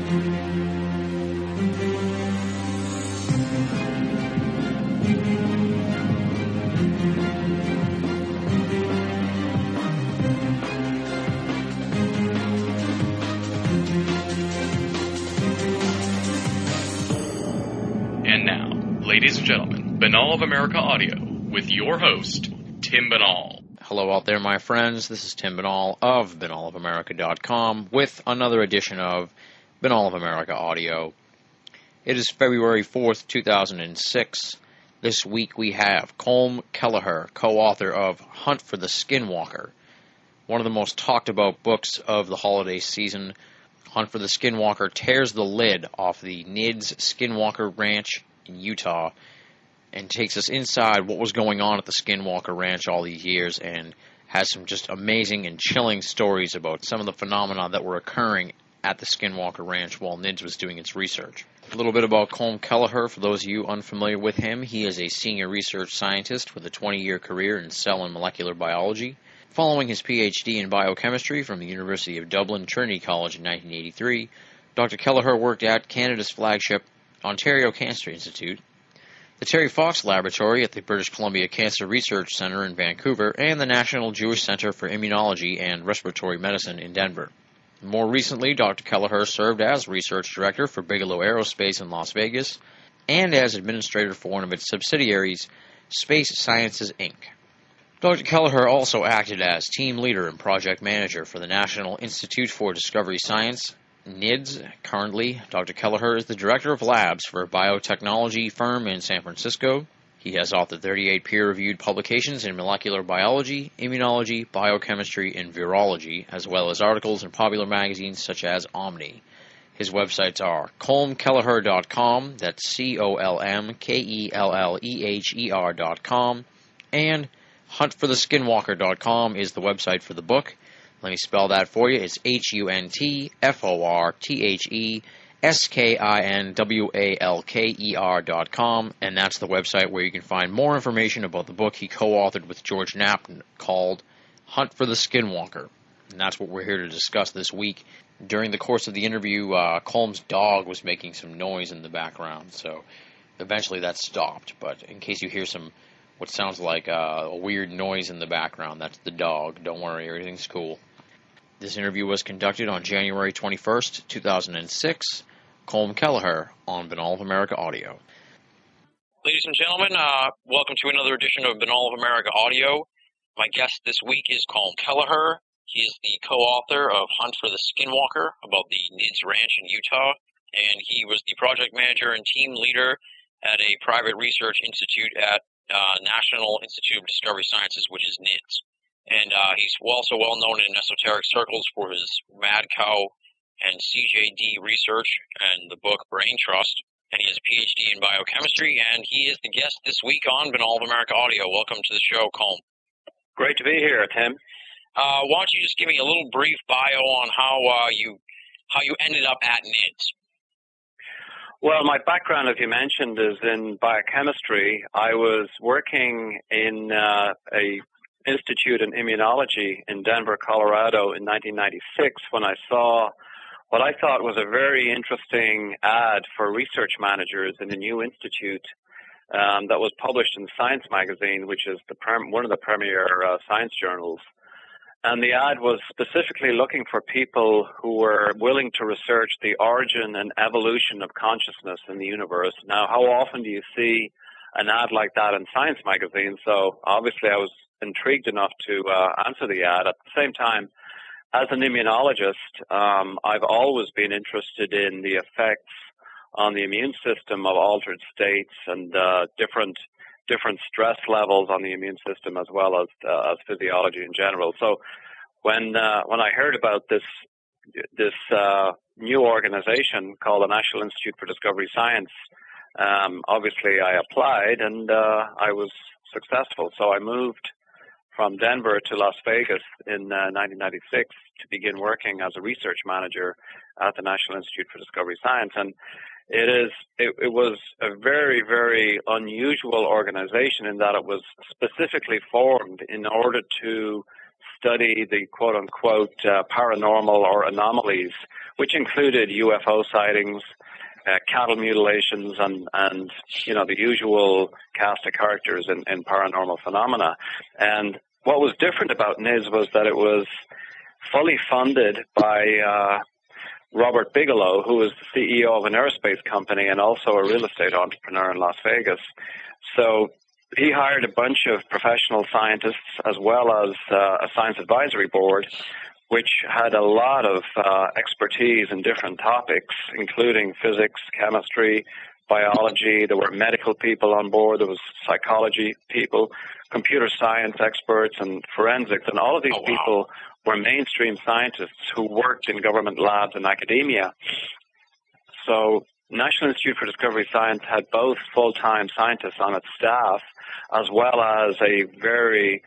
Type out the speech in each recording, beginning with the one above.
And now, ladies and gentlemen, Binnall of America Audio with your host, Tim Binnall. Hello out there, my friends. This is Tim Binnall of BinnallofAmerica.com with another edition of Binnall of America Audio. It is February 4th, 2006. This week we have Colm Kelleher, co-author of Hunt for the Skinwalker, one of the most talked about books of the holiday season. Hunt for the Skinwalker tears the lid off the NIDS Skinwalker Ranch in Utah and takes us inside what was going on at the Skinwalker Ranch all these years, and has some just amazing and chilling stories about some of the phenomena that were occurring at the Skinwalker Ranch while NIDS was doing its research. A little bit about Colm Kelleher, for those of you unfamiliar with him. He is a senior research scientist with a 20-year career in cell and molecular biology. Following his PhD in biochemistry from the University of Dublin Trinity College in 1983, Dr. Kelleher worked at Canada's flagship Ontario Cancer Institute, the Terry Fox Laboratory at the British Columbia Cancer Research Centre in Vancouver, and the National Jewish Centre for Immunology and Respiratory Medicine in Denver. More recently, Dr. Kelleher served as research director for Bigelow Aerospace in Las Vegas and as administrator for one of its subsidiaries, Space Sciences, Inc. Dr. Kelleher also acted as team leader and project manager for the National Institute for Discovery Science, NIDS. Currently, Dr. Kelleher is the director of labs for a biotechnology firm in San Francisco. He has authored 38 peer-reviewed publications in molecular biology, immunology, biochemistry, and virology, as well as articles in popular magazines such as Omni. His websites are colmkelleher.com, that's COLMKELLEHER.com, and huntfortheskinwalker.com is the website for the book. Let me spell that for you. It's HUNTFORTHESKINWALKER.com, and that's the website where you can find more information about the book he co-authored with George Knapp called Hunt for the Skinwalker. And that's what we're here to discuss this week. During the course of the interview, Colm's dog was making some noise in the background, so eventually that stopped. But in case you hear what sounds like a weird noise in the background, that's the dog. Don't worry, everything's cool. This interview was conducted on January 21st, 2006. Colm Kelleher on Binnall of America Audio. Ladies and gentlemen, welcome to another edition of Binnall of America Audio. My guest this week is Colm Kelleher. He is the co-author of Hunt for the Skinwalker, about the NIDS Ranch in Utah, and he was the project manager and team leader at a private research institute at National Institute of Discovery Sciences, which is NIDS. And he's also well known in esoteric circles for his Mad Cow and CJD research and the book Brain Trust. And he has a PhD in biochemistry, and he is the guest this week on Binnall of America Audio. Welcome to the show, Colm. Great to be here, Tim. Why don't you just give me a little brief bio on how you ended up at NIDS? Well, my background, as you mentioned, is in biochemistry. I was working in a institute in immunology in Denver, Colorado in 1996 when I saw what I thought was a very interesting ad for research managers in a new institute that was published in Science magazine, which is one of the premier science journals. And the ad was specifically looking for people who were willing to research the origin and evolution of consciousness in the universe. Now, how often do you see an ad like that in Science magazine? So obviously I was intrigued enough to answer the ad. At the same time, as an immunologist, I've always been interested in the effects on the immune system of altered states and different stress levels on the immune system, as well as physiology in general. So when I heard about this new organization called the National Institute for Discovery Science, obviously I applied and I was successful. So I moved from Denver to Las Vegas in 1996 to begin working as a research manager at the National Institute for Discovery Science. And it was a very, very unusual organization in that it was specifically formed in order to study the quote-unquote paranormal or anomalies, which included UFO sightings, cattle mutilations, and the usual cast of characters in paranormal phenomena. And what was different about NIDS was that it was fully funded by Robert Bigelow, who was the CEO of an aerospace company and also a real estate entrepreneur in Las Vegas. So he hired a bunch of professional scientists as well as a science advisory board, which had a lot of expertise in different topics, including physics, chemistry, biology. There were medical people on board. There was psychology people, computer science experts, and forensics. And all of these people were mainstream scientists who worked in government labs and academia. So National Institute for Discovery Science had both full-time scientists on its staff as well as a very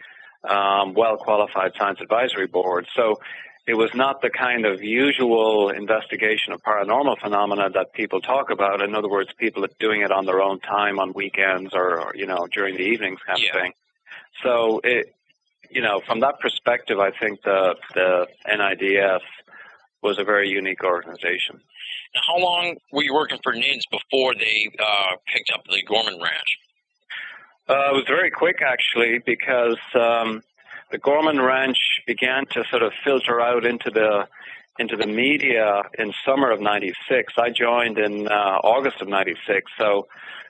well-qualified science advisory board. So it was not the kind of usual investigation of paranormal phenomena that people talk about. In other words, people doing it on their own time on weekends or during the evenings kind of thing. So from that perspective, I think the NIDS was a very unique organization. Now, how long were you working for NIDS before they picked up the Gorman Ranch? It was very quick, actually, because the Gorman Ranch began to sort of filter out into the media in summer of '96. I joined in August of '96, so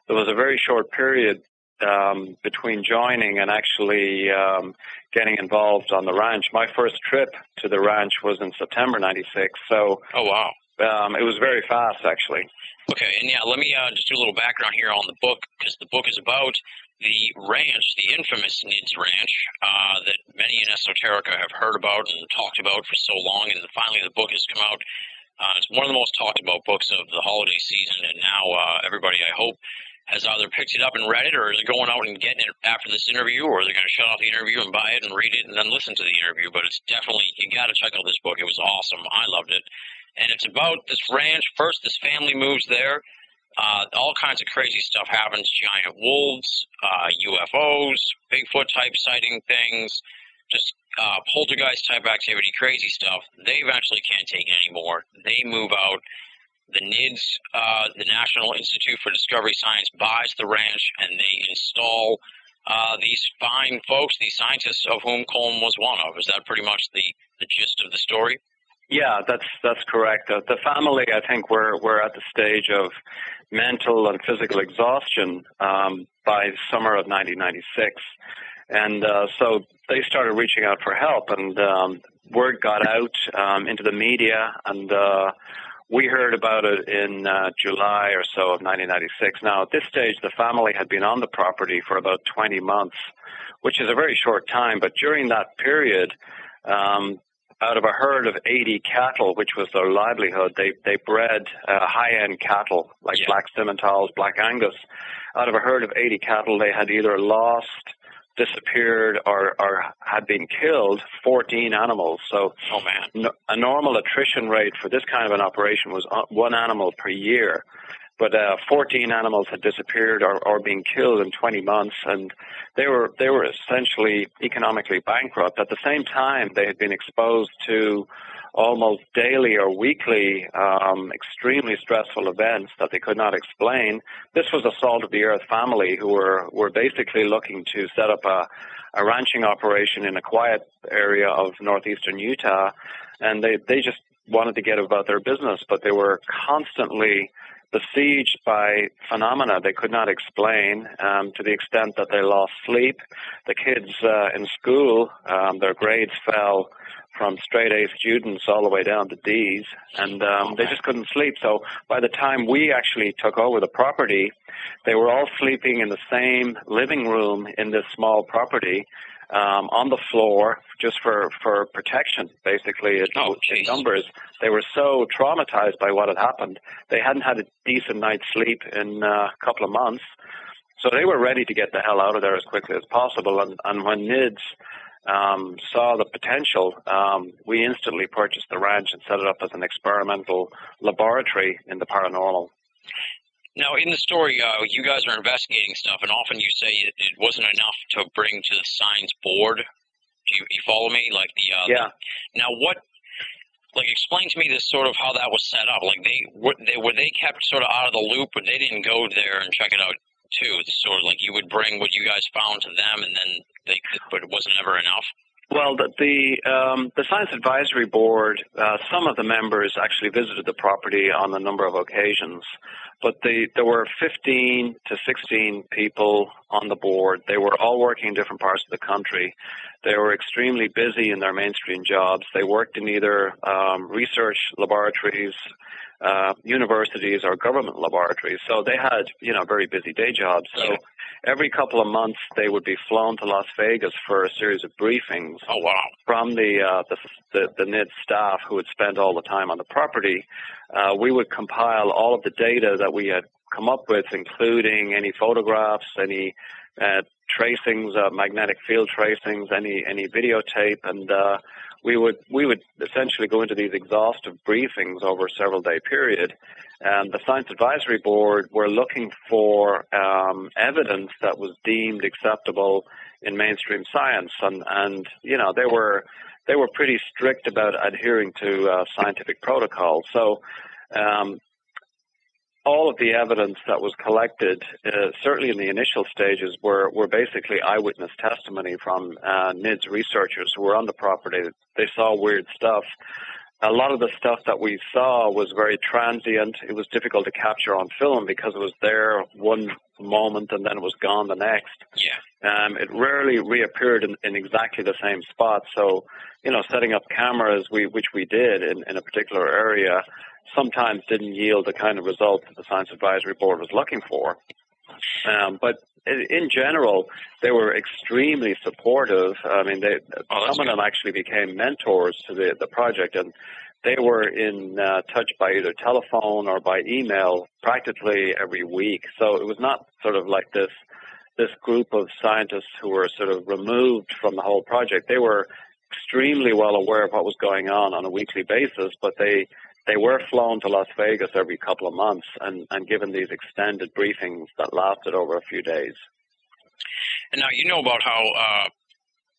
there was a very short period between joining and actually getting involved on the ranch. My first trip to the ranch was in September '96, so it was very fast, actually. Okay, and let me just do a little background here on the book, because the book is about the ranch, the infamous NIDS Ranch, that many in esoterica have heard about and talked about for so long, and finally the book has come out. It's one of the most talked about books of the holiday season, and now everybody, I hope, has either picked it up and read it, or is going out and getting it after this interview, or they're going to shut off the interview and buy it and read it and then listen to the interview. But it's definitely, you got to check out this book. It was awesome. I loved it. And it's about this ranch. First, this family moves there. All kinds of crazy stuff happens. Giant wolves, UFOs, Bigfoot-type sighting things, just poltergeist-type activity, crazy stuff. They eventually can't take it anymore. They move out. The NIDS, the National Institute for Discovery Science, buys the ranch, and they install these fine folks, these scientists, of whom Colm was one of. Is that pretty much the gist of the story? Yeah, that's correct. The family, I think, we're at the stage of mental and physical exhaustion by summer of 1996. And so they started reaching out for help, and word got out into the media, and we heard about it in July or so of 1996. Now, at this stage, the family had been on the property for about 20 months, which is a very short time. But during that period, out of a herd of 80 cattle, which was their livelihood, they bred high-end cattle, like Black Simmentals, Black Angus. Out of a herd of 80 cattle, they had either lost, disappeared, or had been killed 14 animals. So a normal attrition rate for this kind of an operation was one animal per year. But 14 animals had disappeared or been killed in 20 months, and they were essentially economically bankrupt. At the same time, they had been exposed to almost daily or weekly extremely stressful events that they could not explain. This was a Salt of the Earth family who were basically looking to set up a ranching operation in a quiet area of northeastern Utah, and they just wanted to get about their business, but they were constantly besieged by phenomena they could not explain, to the extent that they lost sleep. The kids in school, their grades fell from straight A students all the way down to D's, and they just couldn't sleep. So by the time we actually took over the property, they were all sleeping in the same living room in this small property, on the floor, just for protection, basically. In numbers, they were so traumatized by what had happened. They hadn't had a decent night's sleep in a couple of months, so they were ready to get the hell out of there as quickly as possible. And when NIDS saw the potential, we instantly purchased the ranch and set it up as an experimental laboratory in the paranormal. Now, in the story, you guys are investigating stuff, and often you say it wasn't enough to bring to the science board You follow me? Like Yeah. Now what? Like, explain to me this sort of how that was set up. Like, were they kept sort of out of the loop, but they didn't go there and check it out too. It's sort of like you would bring what you guys found to them, and then but it wasn't ever enough. Well, the Science Advisory Board, some of the members actually visited the property on a number of occasions, but there were 15 to 16 people on the board. They were all working in different parts of the country. They were extremely busy in their mainstream jobs. They worked in either research laboratories, universities, or government laboratories. So they had, very busy day jobs. So every couple of months they would be flown to Las Vegas for a series of briefings. Oh, wow. From the NIDS staff who had spent all the time on the property. We would compile all of the data that we had come up with, including any photographs, any tracings, magnetic field tracings, any videotape, and we would essentially go into these exhaustive briefings over a several-day period. And the Science Advisory Board were looking for evidence that was deemed acceptable in mainstream science, and they were pretty strict about adhering to scientific protocol. So all of the evidence that was collected, certainly in the initial stages, were basically eyewitness testimony from NIDS researchers who were on the property. They saw weird stuff. A lot of the stuff that we saw was very transient. It was difficult to capture on film because it was there one moment and then it was gone the next. Yeah. It rarely reappeared in exactly the same spot. So, setting up cameras, which we did in a particular area, sometimes didn't yield the kind of results that the Science Advisory Board was looking for. But in general, they were extremely supportive. I mean, some of them actually became mentors to the project, and they were in touch by either telephone or by email practically every week. So it was not sort of like this group of scientists who were sort of removed from the whole project. They were extremely well aware of what was going on a weekly basis, but they were flown to Las Vegas every couple of months and given these extended briefings that lasted over a few days. And now you know about how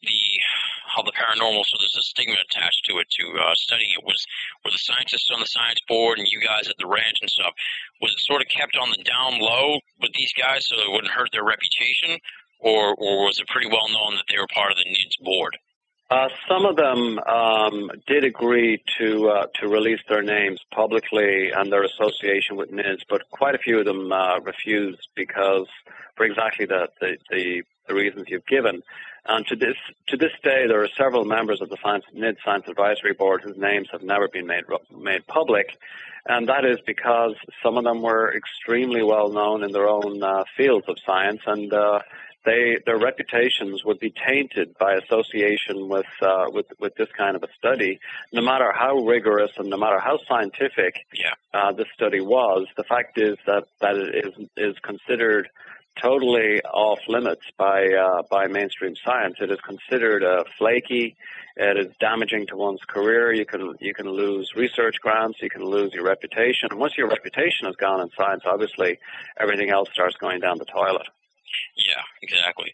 the paranormal, so there's a stigma attached to it, to studying it. Were the scientists on the science board and you guys at the ranch and stuff, was it sort of kept on the down low with these guys so it wouldn't hurt their reputation, or was it pretty well known that they were part of the NIDS board? Some of them did agree to release their names publicly and their association with NIDS, but quite a few of them refused because, for exactly the reasons you've given. And to this day, there are several members of the NIDS Science Advisory Board whose names have never been made public, and that is because some of them were extremely well known in their own fields of science, and their reputations would be tainted by association with this kind of a study. No matter how rigorous and no matter how scientific this study was, the fact is that it is considered totally off limits by mainstream science. It is considered flaky. It is damaging to one's career. You can lose research grants. You can lose your reputation. And once your reputation has gone in science, obviously everything else starts going down the toilet. Yeah, exactly.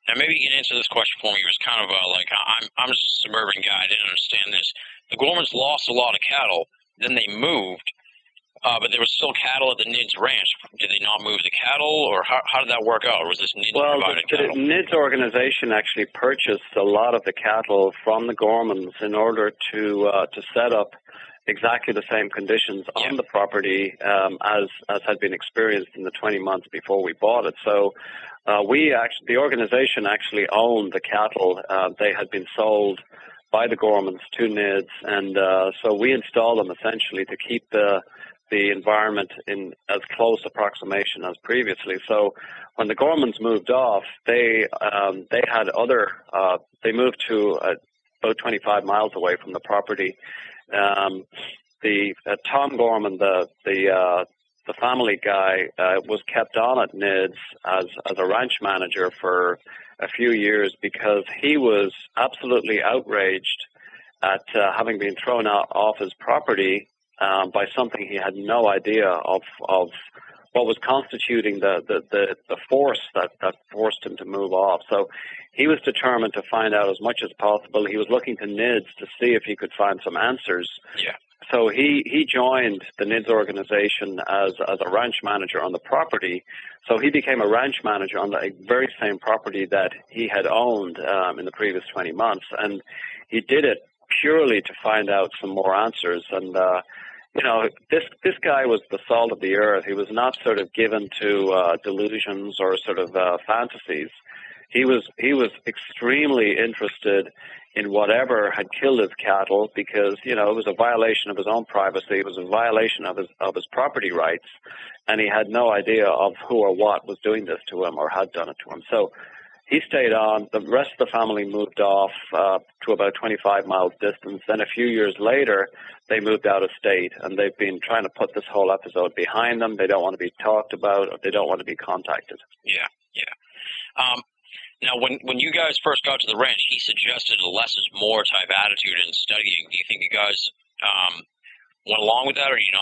Now, maybe you can answer this question for me. It was kind of like, I'm just a suburban guy. I didn't understand this. The Gormans lost a lot of cattle. Then they moved, but there was still cattle at the NIDS Ranch. Did they not move the cattle, or how did that work out? Or was this NIDS provided cattle? The NIDS organization actually purchased a lot of the cattle from the Gormans in order to set up exactly the same conditions on the property as had been experienced in the 20 months before we bought it. So the organization actually owned the cattle. They had been sold by the Gormans to NIDS, and so we installed them essentially to keep the environment in as close approximation as previously. So when the Gormans moved off, they had they moved to about 25 miles away from the property. Tom Gorman, the family guy, was kept on at NIDS as a ranch manager for a few years because he was absolutely outraged at having been thrown off his property by something he had no idea of what was constituting the force that forced him to move off. So he was determined to find out as much as possible. He was looking to NIDS to see if he could find some answers. Yeah. So he joined the NIDS organization as a ranch manager on the property. So he became a ranch manager on the very same property that he had owned in the previous 20 months. And he did it purely to find out some more answers. And, this guy was the salt of the earth. He was not sort of given to delusions or sort of fantasies. He was extremely interested in whatever had killed his cattle because, it was a violation of his own privacy. It was a violation of his property rights. And he had no idea of who or what was doing this to him or had done it to him. So he stayed on. The rest of the family moved off to about 25 miles distance. Then a few years later, they moved out of state, and they've been trying to put this whole episode behind them. They don't want to be talked about, or they don't want to be contacted. Yeah. Now, when you guys first got to the ranch, he suggested a less is more type attitude in studying. Do you think you guys went along with that, or do you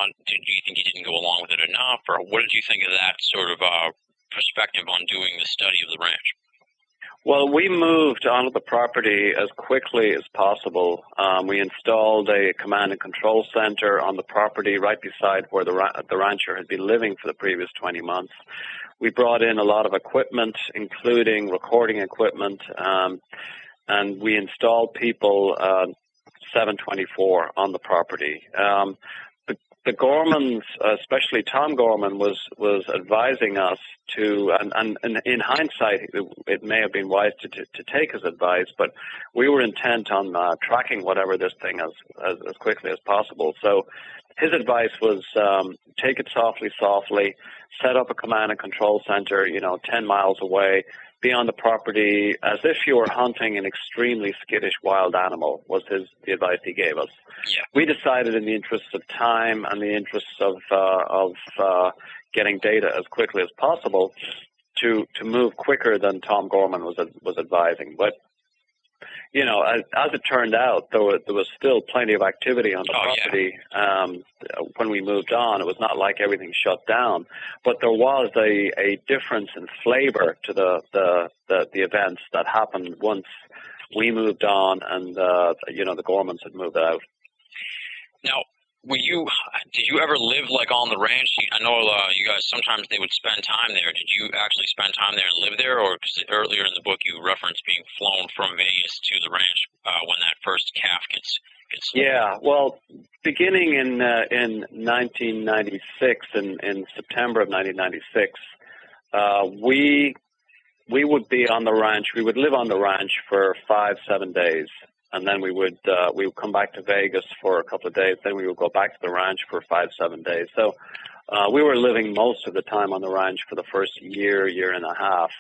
think you didn't go along with it enough, or what did you think of that sort of perspective on doing the study of the ranch? Well, we moved onto the property as quickly as possible. We installed a command and control center on the property right beside where the rancher had been living for the previous 20 months. We brought in a lot of equipment, including recording equipment, and we installed people 7/24 on the property. The Gormans, especially Tom Gorman, was advising us to, and in hindsight, it may have been wise to take his advice, but we were intent on tracking whatever this thing as quickly as possible. So his advice was take it softly, set up a command and control center, 10 miles away, be on the property as if you were hunting an extremely skittish wild animal was the advice he gave us. Yeah. We decided in the interests of time and the interests of getting data as quickly as possible to move quicker than Tom Gorman was advising. But, as it turned out, there was still plenty of activity on the property. When we moved on. It was not like everything shut down, but there was a difference in flavor to the events that happened once we moved on and the Gormans had moved out. Now, did you ever live like on the ranch? I know you guys sometimes they would spend time there. Did you actually spend time there and live there, or earlier in the book you referenced being flown from Vegas to the ranch when that first calf gets? Yeah, well, beginning in 1996, in September of 1996, we would be on the ranch. We would live on the ranch for 5-7 days. And then we would come back to Vegas for a couple of days. Then we would go back to the ranch for 5-7 days. So we were living most of the time on the ranch for the first year and a half,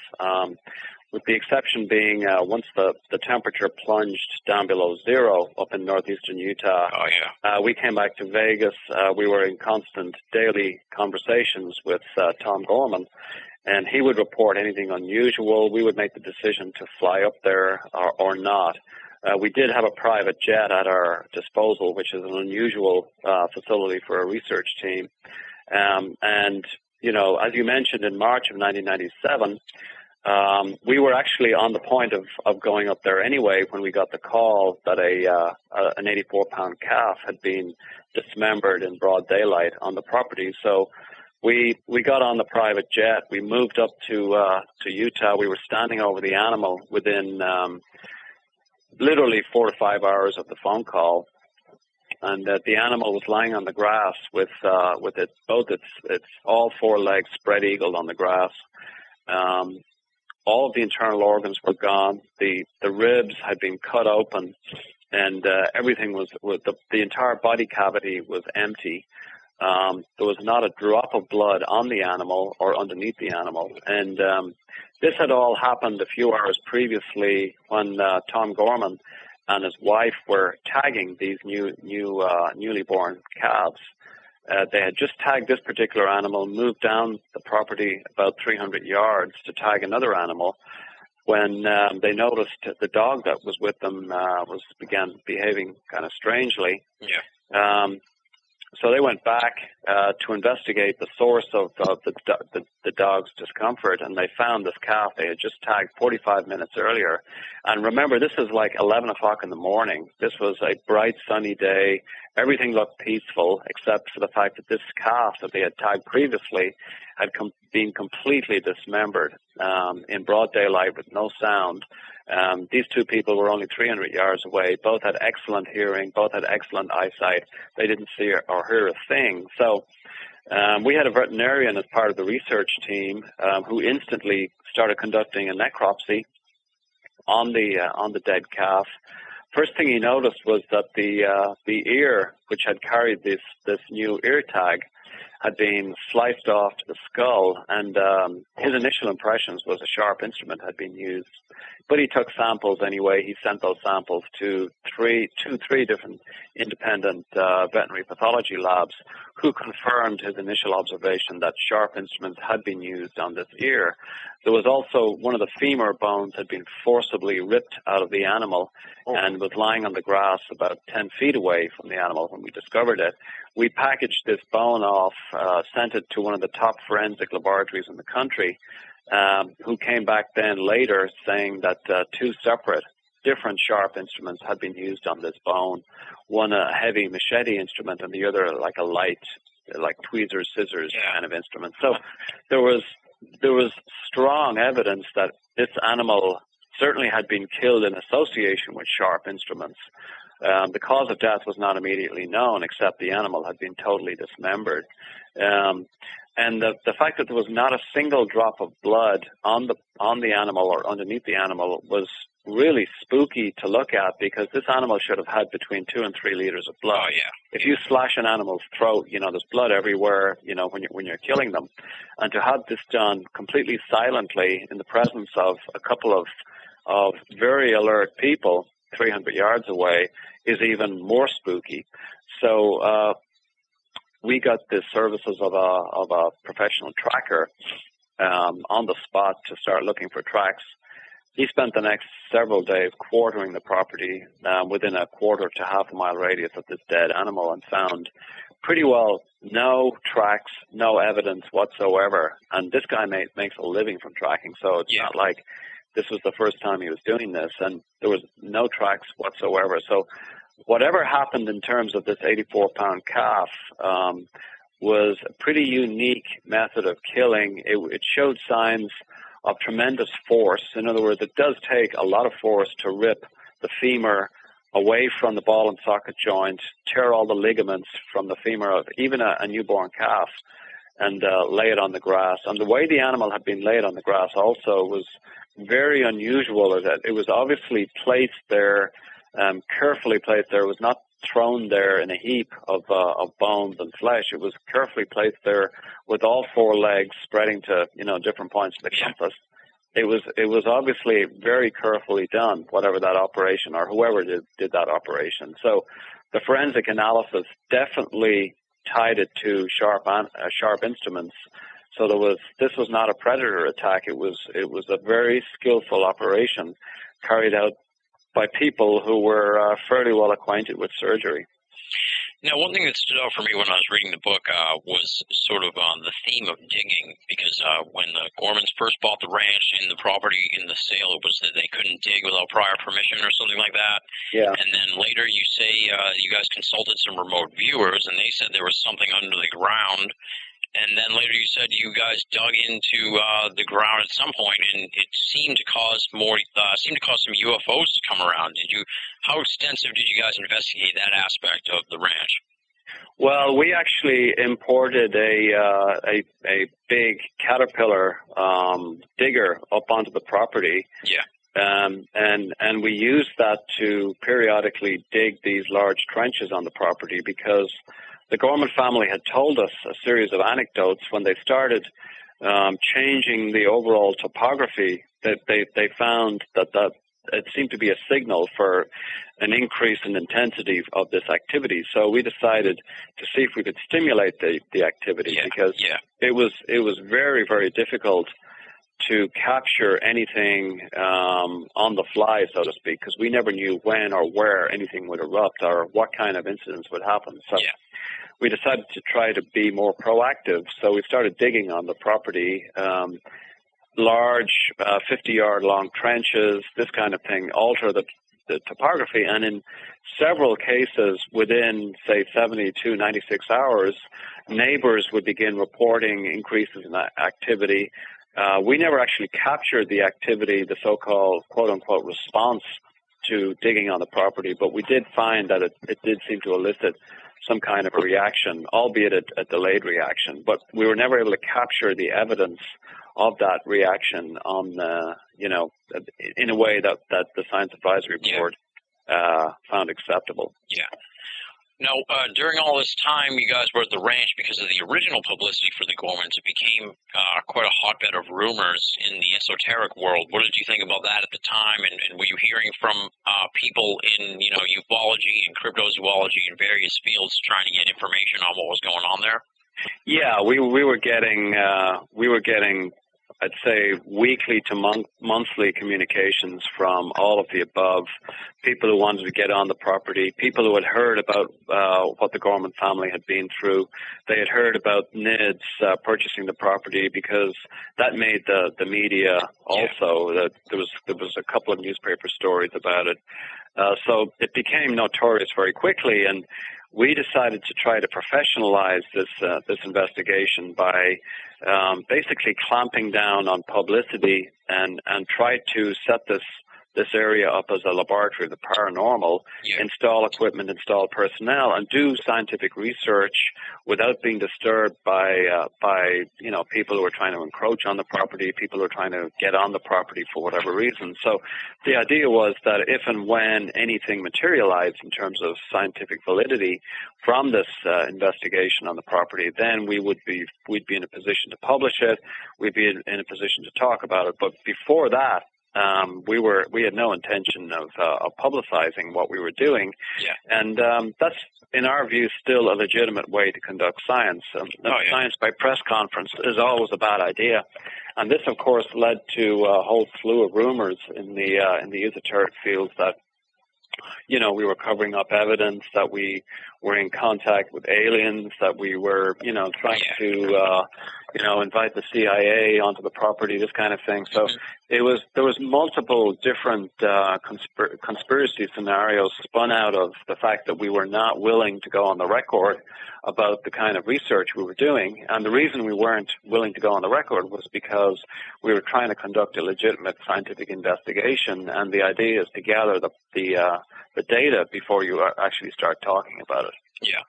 with the exception being once the temperature plunged down below zero up in northeastern Utah. Oh, yeah. We came back to Vegas. We were in constant daily conversations with Tom Gorman, and he would report anything unusual. We would make the decision to fly up there or not. We did have a private jet at our disposal, which is an unusual facility for a research team. And, as you mentioned, in March of 1997, we were actually on the point of going up there anyway when we got the call that an 84-pound calf had been dismembered in broad daylight on the property. So we got on the private jet. We moved up to Utah. We were standing over the animal within literally 4 to 5 hours of the phone call, and the animal was lying on the grass with its all 4 legs spread eagled on the grass. All of the internal organs were gone. The ribs had been cut open, and everything was the entire body cavity was empty. There was not a drop of blood on the animal or underneath the animal, and this had all happened a few hours previously when Tom Gorman and his wife were tagging these newly born calves. They had just tagged this particular animal, moved down the property about 300 yards to tag another animal, when they noticed the dog that was with them began behaving kind of strangely. Yeah. So they went back to investigate the source of the dog's discomfort, and they found this calf they had just tagged 45 minutes earlier. And remember, this is like 11 o'clock in the morning. This was a bright, sunny day. Everything looked peaceful, except for the fact that this calf that they had tagged previously had been completely dismembered in broad daylight with no sound. These two people were only 300 yards away. Both had excellent hearing. Both had excellent eyesight. They didn't see or hear a thing. So we had a veterinarian as part of the research team who instantly started conducting a necropsy on the dead calf. First thing he noticed was that the ear, which had carried this new ear tag, had been sliced off to the skull, and his initial impressions was a sharp instrument had been used. But he took samples anyway. He sent those samples to three different independent veterinary pathology labs who confirmed his initial observation that sharp instruments had been used on this ear. There was also one of the femur bones had been forcibly ripped out of the animal and was lying on the grass about 10 feet away from the animal when we discovered it. We packaged this bone off, sent it to one of the top forensic laboratories in the country, who came back then later saying that two separate, different sharp instruments had been used on this bone. One a heavy machete instrument and the other like a light, like tweezers, scissors kind of instrument. So there was strong evidence that this animal certainly had been killed in association with sharp instruments. The cause of death was not immediately known, except the animal had been totally dismembered. And the fact that there was not a single drop of blood on the animal or underneath the animal was really spooky to look at, because this animal should have had between 2 and 3 liters of blood. Oh, yeah. If you slash an animal's throat, there's blood everywhere, when you're killing them. And to have this done completely silently in the presence of a couple of very alert people 300 yards away is even more spooky. So we got the services of a professional tracker on the spot to start looking for tracks. He spent the next several days quartering the property within a quarter to half a mile radius of this dead animal, and found pretty well no tracks, no evidence whatsoever. And this guy makes a living from tracking, so it's not like this was the first time he was doing this, and there was no tracks whatsoever. So whatever happened in terms of this 84-pound calf was a pretty unique method of killing. It showed signs of tremendous force. In other words, it does take a lot of force to rip the femur away from the ball and socket joint, tear all the ligaments from the femur of even a newborn calf, and lay it on the grass. And the way the animal had been laid on the grass also was very unusual. That it was obviously placed there, carefully placed there. It was not thrown there in a heap of bones and flesh. It was carefully placed there with all 4 legs spreading to different points of the compass. It was obviously very carefully done, whatever that operation or whoever did that operation. So the forensic analysis definitely tied it to sharp instruments. So this was not a predator attack. It was a very skillful operation carried out by people who were fairly well acquainted with surgery. Now, one thing that stood out for me when I was reading the book was sort of the theme of digging, because when the Gormans first bought the ranch and the property in the sale, it was that they couldn't dig without prior permission or something like that. Yeah. And then later you say you guys consulted some remote viewers, and they said there was something under the ground. And then later you said you guys dug into the ground at some point, and it seemed to cause some UFOs to come around. How extensive did you guys investigate that aspect of the ranch? Well, we actually imported a big Caterpillar digger up onto the property. Yeah. And we used that to periodically dig these large trenches on the property, because the Gorman family had told us a series of anecdotes when they started changing the overall topography, that they found that it seemed to be a signal for an increase in intensity of this activity. So we decided to see if we could stimulate the activity, because it was very, very difficult to capture anything on the fly, so to speak, because we never knew when or where anything would erupt or what kind of incidents would happen. So we decided to try to be more proactive. So we started digging on the property, large 50-yard long trenches, this kind of thing, alter the topography. And in several cases, within, say, 72, 96 hours, neighbors would begin reporting increases in activity. We never actually captured the activity, the so-called quote-unquote response to digging on the property, but we did find that it did seem to elicit some kind of a reaction, albeit a delayed reaction. But we were never able to capture the evidence of that reaction on, in a way that the Science Advisory Board found acceptable. Yeah. Now, during all this time you guys were at the ranch, because of the original publicity for the Gormans, it became quite a hotbed of rumors in the esoteric world. What did you think about that at the time? And were you hearing from people in, ufology and cryptozoology and various fields trying to get information on what was going on there? Yeah, we were getting I'd say weekly to monthly communications from all of the above, people who wanted to get on the property, people who had heard about what the Gorman family had been through. They had heard about NIDS purchasing the property, because that made the media also. That there was a couple of newspaper stories about it. So it became notorious very quickly, and we decided to try to professionalize this investigation by basically clamping down on publicity and try to set this area up as a laboratory of the paranormal, install equipment, install personnel, and do scientific research without being disturbed by people who are trying to encroach on the property, people who are trying to get on the property for whatever reason. So the idea was that if and when anything materialized in terms of scientific validity from this investigation on the property, then we'd be in a position to publish it, we'd be in a position to talk about it. But before that, we had no intention of publicizing what we were doing, and that's, in our view, still a legitimate way to conduct science. Science by press conference is always a bad idea, and this, of course, led to a whole slew of rumors in the esoteric fields that we were covering up evidence, that we were in contact with aliens, that we were trying to invite the CIA onto the property, this kind of thing. So there was multiple different conspiracy scenarios spun out of the fact that we were not willing to go on the record about the kind of research we were doing. And the reason we weren't willing to go on the record was because we were trying to conduct a legitimate scientific investigation, and the idea is to gather the data before you actually start talking about it. Yeah.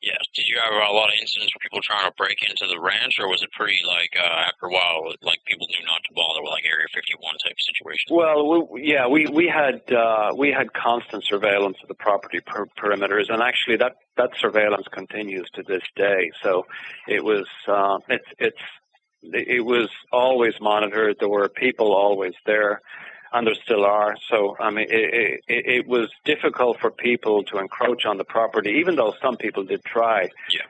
Yes. Did you have a lot of incidents where people trying to break into the ranch, or was it pretty after a while, people knew not to bother with Area 51 type situations? Well, we had constant surveillance of the property perimeters, and actually that surveillance continues to this day. So it was it was always monitored. There were people always there, and there still are. So, I mean, it was difficult for people to encroach on the property, even though some people did try. Yeah.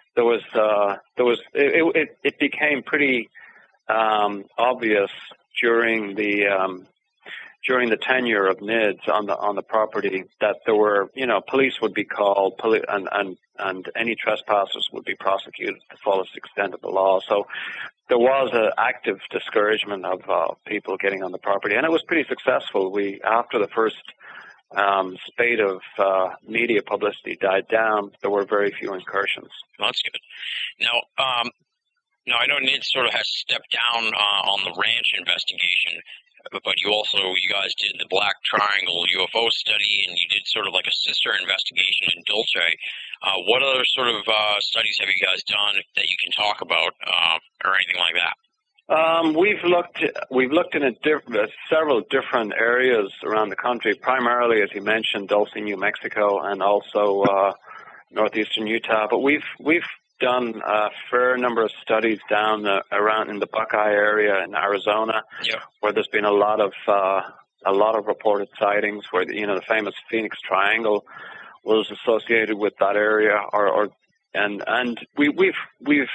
It became pretty obvious during the tenure of NIDS on the property that there were, police would be called, and any trespassers would be prosecuted to the fullest extent of the law. So there was an active discouragement of people getting on the property, and it was pretty successful. After the first spate of media publicity died down, there were very few incursions. Well, that's good. Now, I know NIDS sort of has stepped down on the ranch investigation, but you guys did the Black Triangle UFO study, and you did sort of like a sister investigation in Dulce. What other sort of studies have you guys done that you can talk about, or anything like that? We've looked in several different areas around the country, primarily, as you mentioned, Dulce, New Mexico, and also northeastern Utah. But we've done a fair number of studies down around in the Buckeye area in Arizona, where there's been a lot of reported sightings, where the famous Phoenix Triangle was associated with that area, and we've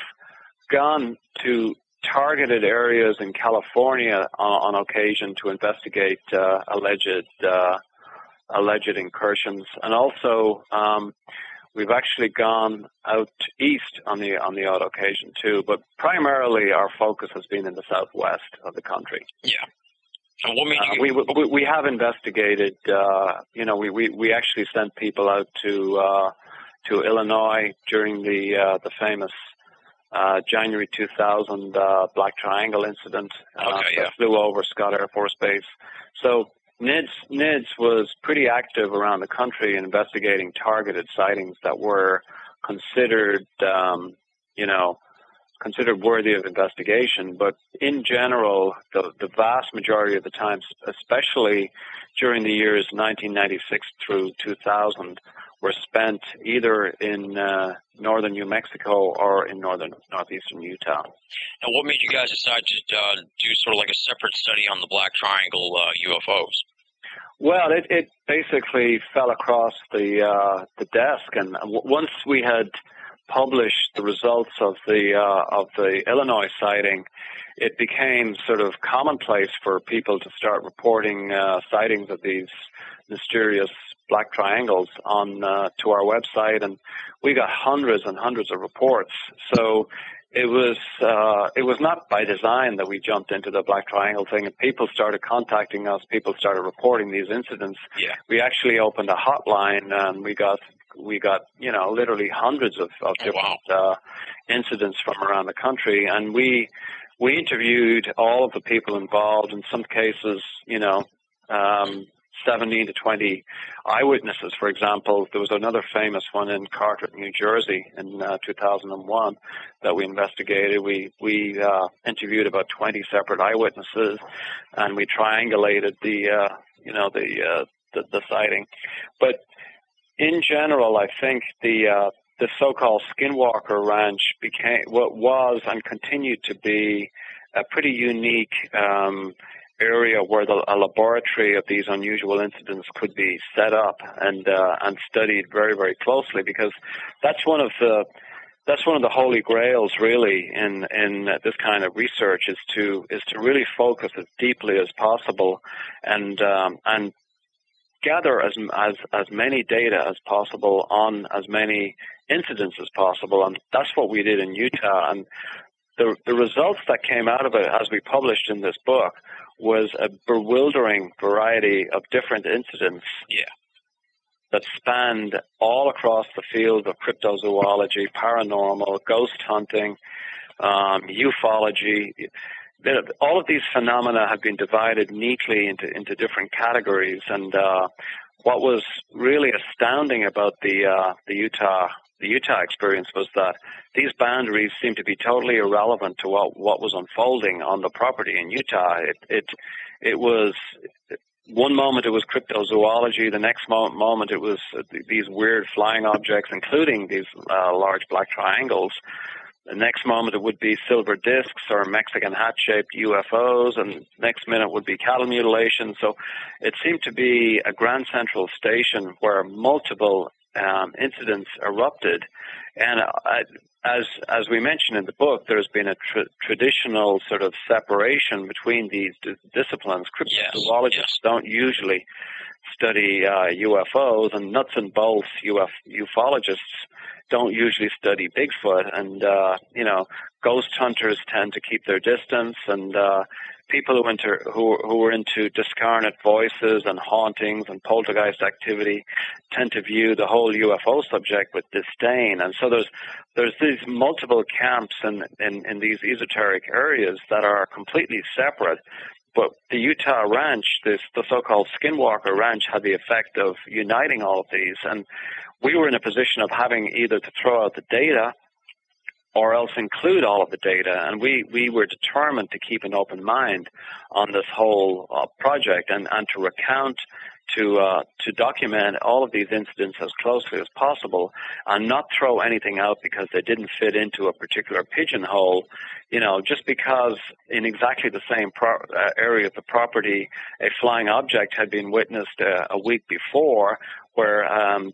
gone to targeted areas in California on occasion to investigate alleged incursions, and also We've actually gone out east on the odd occasion too, but primarily our focus has been in the southwest of the country. Yeah. And what made you... we have investigated. We actually sent people out to Illinois during the famous January 2000 Black Triangle incident. That flew over Scott Air Force Base. So NIDS was pretty active around the country in investigating targeted sightings that were considered, considered worthy of investigation. But in general, the vast majority of the time, especially during the years 1996 through 2000, were spent either in northern New Mexico or in northeastern Utah. And what made you guys decide to do sort of like a separate study on the Black Triangle UFOs? Well, it basically fell across the desk, and once we had published the results of the Illinois sighting, it became sort of commonplace for people to start reporting sightings of these mysterious black triangles on to our website, and we got hundreds and hundreds of reports. So it was not by design that we jumped into the black triangle thing, and people started contacting us. People started reporting these incidents. Yeah. We actually opened a hotline, and we got literally hundreds of different incidents from around the country, and we interviewed all of the people involved. In some cases, 17 to 20 eyewitnesses. For example, there was another famous one in Carteret, New Jersey in 2001 that we investigated. We interviewed about 20 separate eyewitnesses, and we triangulated the sighting. But in general, I think the so-called Skinwalker Ranch was and continued to be a pretty unique area where a laboratory of these unusual incidents could be set up and studied very, very closely, because that's one of the holy grails really in this kind of research is to really focus as deeply as possible and gather as many data as possible on as many incidents as possible, and that's what we did in Utah. And the results that came out of it, as we published in this book, was a bewildering variety of different incidents that spanned all across the field of cryptozoology, paranormal, ghost hunting, ufology. All of these phenomena have been divided neatly into different categories, and what was really astounding about the Utah experience was that these boundaries seemed to be totally irrelevant to what was unfolding on the property in Utah. It was one moment it was cryptozoology, the next moment it was these weird flying objects, including these large black triangles. The next moment it would be silver discs or Mexican hat-shaped UFOs, and next minute would be cattle mutilation. So it seemed to be a Grand Central Station where multiple incidents erupted. And as we mentioned in the book, there's been a traditional sort of separation between these disciplines. Cryptozoologists don't usually study UFOs, and nuts and bolts ufologists don't usually study Bigfoot, and ghost hunters tend to keep their distance, and people who were into discarnate voices and hauntings and poltergeist activity tend to view the whole UFO subject with disdain. And so there's these multiple camps in these esoteric areas that are completely separate. But the Utah Ranch, the so-called Skinwalker Ranch, had the effect of uniting all of these. And we were in a position of having either to throw out the data or else include all of the data. And we were determined to keep an open mind on this whole project and to recount, to document all of these incidents as closely as possible and not throw anything out because they didn't fit into a particular pigeonhole. Just because in exactly the same area of the property a flying object had been witnessed a week before, where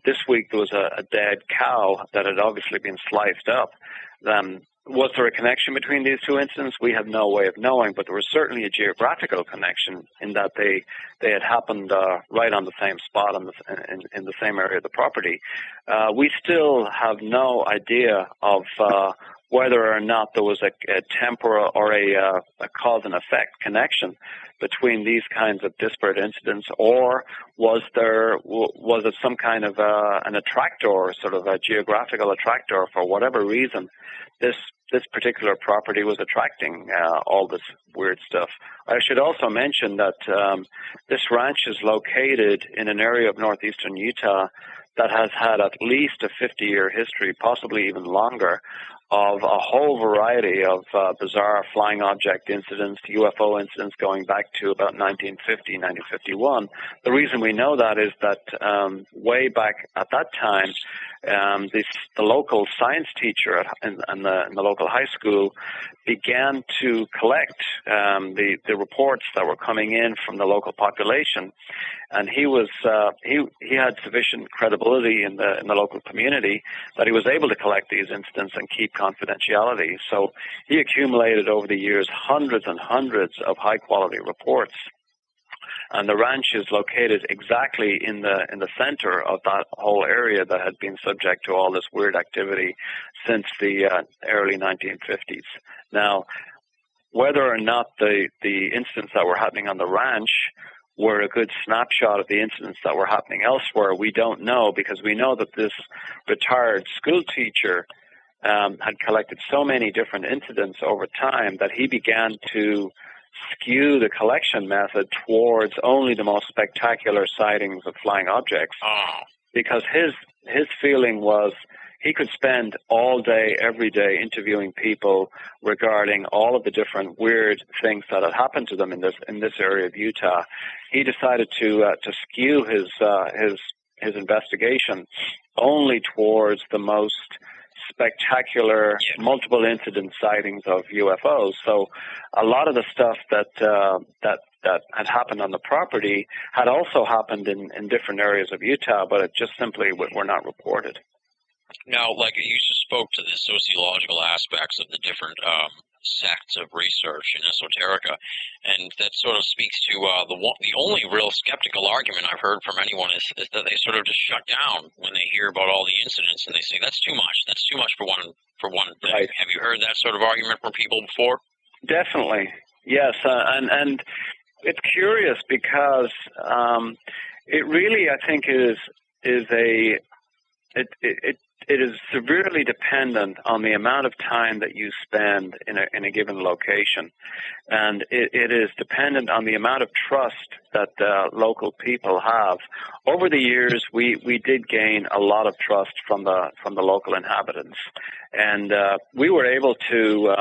this week there was a dead cow that had obviously been sliced up, then was there a connection between these two incidents? We have no way of knowing, but there was certainly a geographical connection in that they had happened right on the same spot in the same area of the property. We still have no idea of whether or not there was a temporal or a cause and effect connection between these kinds of disparate incidents, or was it some kind of an attractor, sort of a geographical attractor for whatever reason this particular property was attracting all this weird stuff. I should also mention that this ranch is located in an area of northeastern Utah that has had at least a 50-year history, possibly even longer, of a whole variety of bizarre flying object incidents, UFO incidents going back to about 1950, 1951. The reason we know that is that way back at that time, the local science teacher in the local high school began to collect the reports that were coming in from the local population, and he had sufficient credibility in the local community that he was able to collect these incidents and keep confidentiality. So he accumulated over the years hundreds and hundreds of high quality reports. And the ranch is located exactly in the center of that whole area that had been subject to all this weird activity since the early 1950s. Now, whether or not the incidents that were happening on the ranch were a good snapshot of the incidents that were happening elsewhere, we don't know, because we know that this retired school teacher had collected so many different incidents over time that he began to skew the collection method towards only the most spectacular sightings of flying objects, because his feeling was he could spend all day, every day, interviewing people regarding all of the different weird things that had happened to them in this area of Utah. He decided to skew his investigation only towards the most spectacular, multiple incident sightings of UFOs. So a lot of the stuff that had happened on the property had also happened in different areas of Utah, but it just simply were not reported. Now, like you just spoke to the sociological aspects of the different sects of research in esoterica, and that sort of speaks to the only real skeptical argument I've heard from anyone is that they sort of just shut down when they hear about all the incidents, and they say that's too much for one thing. Right. Have you heard that sort of argument from people before? Definitely, yes, and it's curious because it really, I think, it is severely dependent on the amount of time that you spend in a given location. And it is dependent on the amount of trust that local people have. Over the years, we did gain a lot of trust from the local inhabitants. And we were able to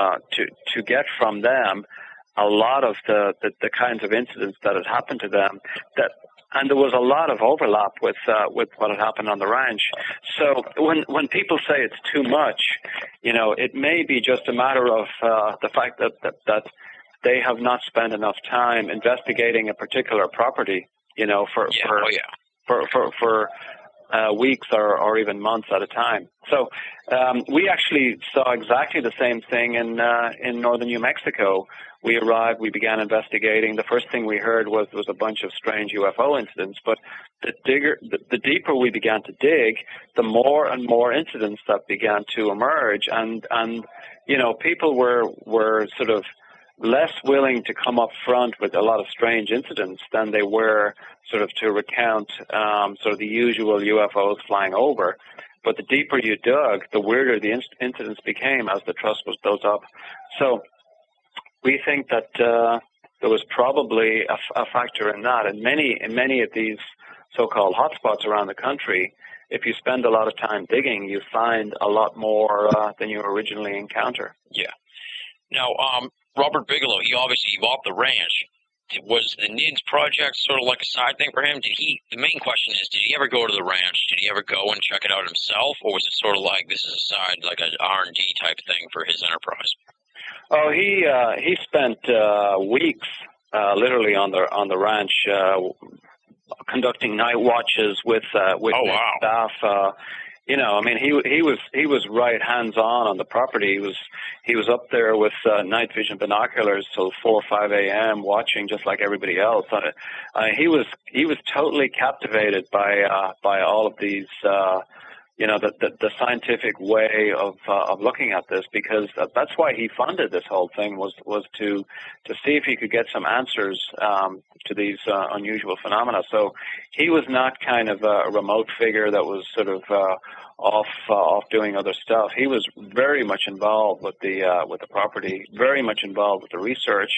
get from them a lot of the kinds of incidents that had happened to them and there was a lot of overlap with what had happened on the ranch. So when people say it's too much, it may be just a matter of the fact that they have not spent enough time investigating a particular property, for weeks or even months at a time. So we actually saw exactly the same thing in northern New Mexico. We arrived, we began investigating. The first thing we heard was there was a bunch of strange UFO incidents, but the deeper we began to dig, the more and more incidents that began to emerge, and people were sort of less willing to come up front with a lot of strange incidents than they were sort of to recount sort of the usual UFOs flying over. But the deeper you dug, the weirder the incidents became as the trust was built up. So we think that there was probably a factor in that. And many of these so-called hotspots around the country, if you spend a lot of time digging, you find a lot more than you originally encounter. Yeah. Now, Robert Bigelow, he bought the ranch. Was the NIDS project sort of like a side thing for him? The main question is, did he ever go to the ranch? Did he ever go and check it out himself? Or was it sort of like this is a side, like an R&D type thing for his enterprise? Oh, he spent weeks literally on the ranch conducting night watches with staff. I mean, he was right hands-on the property. He was up there with night vision binoculars till 4 or 5 a.m. watching just like everybody else. He was totally captivated by all of these, the scientific way of looking at this, because that's why he funded this whole thing was to see if he could get some answers to these unusual phenomena. So he was not kind of a remote figure that was sort of off doing other stuff. He was very much involved with the property, very much involved with the research,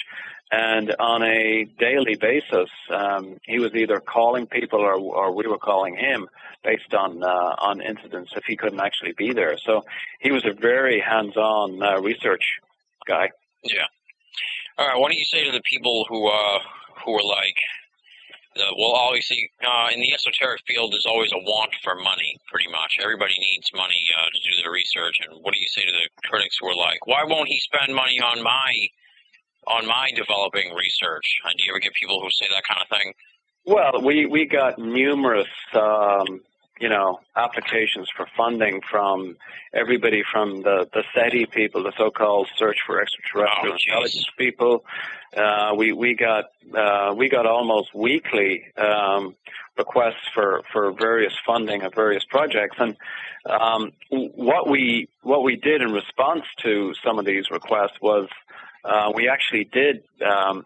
and on a daily basis, he was either calling people or we were calling him based on incidents if he couldn't actually be there. So he was a very hands-on research guy. Yeah. All right. What do you say to the people who are like? Well, obviously, in the esoteric field, there's always a want for money, pretty much. Everybody needs money to do their research. And what do you say to the critics who are like, why won't he spend money on my developing research? And do you ever get people who say that kind of thing? Well, we got numerous, applications for funding from everybody from the SETI people, the so-called Search for Extraterrestrial Intelligence people. We got almost weekly requests for various funding of various projects, and what we did in response to some of these requests was we actually did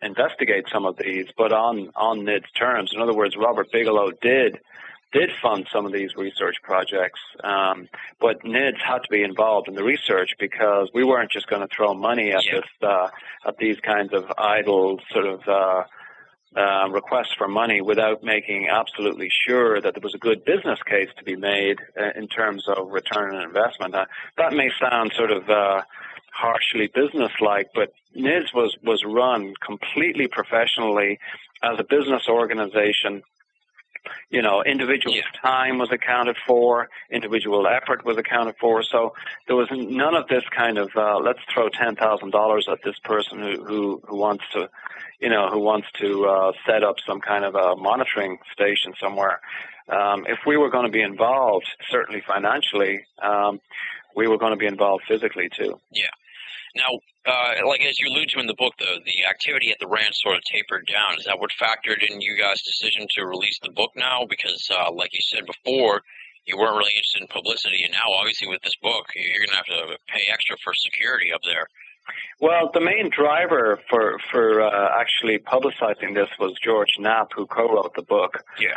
investigate some of these, but on NIDS terms. In other words, Robert Bigelow did fund some of these research projects, but NIDS had to be involved in the research because we weren't just going to throw money at at these kinds of idle sort of requests for money without making absolutely sure that there was a good business case to be made in terms of return on investment. That may sound sort of harshly businesslike, but NIDS was run completely professionally as a business organization. Individual time was accounted for, individual effort was accounted for. So there was none of this kind of let's throw $10,000 at this person who wants to, set up some kind of a monitoring station somewhere. If we were going to be involved, certainly financially, we were going to be involved physically too. Yeah. Now, as you allude to in the book, the activity at the ranch sort of tapered down. Is that what factored in you guys' decision to release the book now? Because, like you said before, you weren't really interested in publicity, and now, obviously, with this book, you're going to have to pay extra for security up there. Well, the main driver for actually publicizing this was George Knapp, who co-wrote the book. Yeah.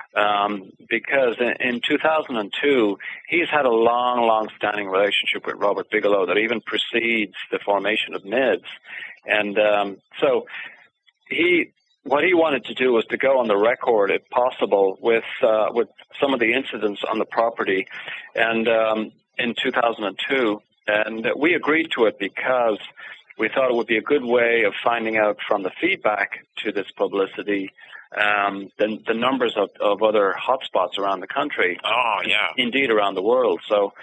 Because in 2002, he's had a long-standing relationship with Robert Bigelow that even precedes the formation of NIDS. And so what he wanted to do was to go on the record, if possible, with some of the incidents on the property. And in 2002, and we agreed to it because we thought it would be a good way of finding out from the feedback to this publicity the numbers of other hotspots around the country. Oh, yeah. Indeed, around the world. So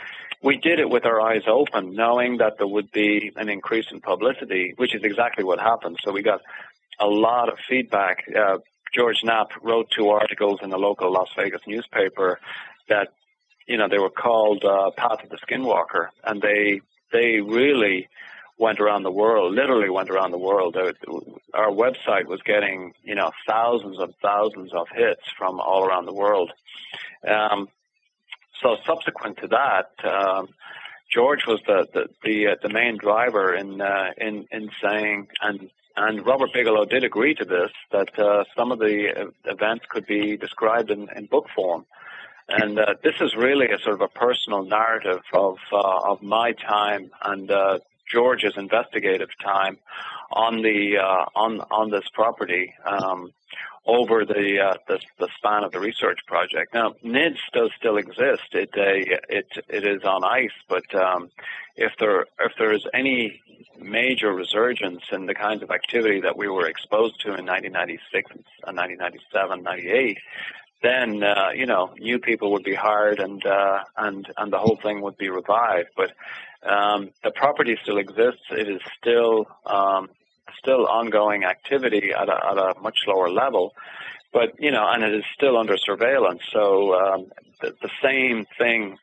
we did it with our eyes open, knowing that there would be an increase in publicity, which is exactly what happened. So we got a lot of feedback. George Knapp wrote 2 articles in the local Las Vegas newspaper that, they were called Path of the Skinwalker, and they really went around the world, literally went around the world. Our website was getting, thousands of hits from all around the world. So subsequent to that, George was the main driver in saying, and Robert Bigelow did agree to this, that some of the events could be described in book form. And this is really a sort of a personal narrative of my time and George's investigative time on this property over the span of the research project. Now, NIDS does still exist. It is on ice, but if there is any major resurgence in the kinds of activity that we were exposed to in 1996 and 1997, 98. Then new people would be hired and the whole thing would be revived. But the property still exists. It is still ongoing activity at a much lower level. But and it is still under surveillance. So the same thing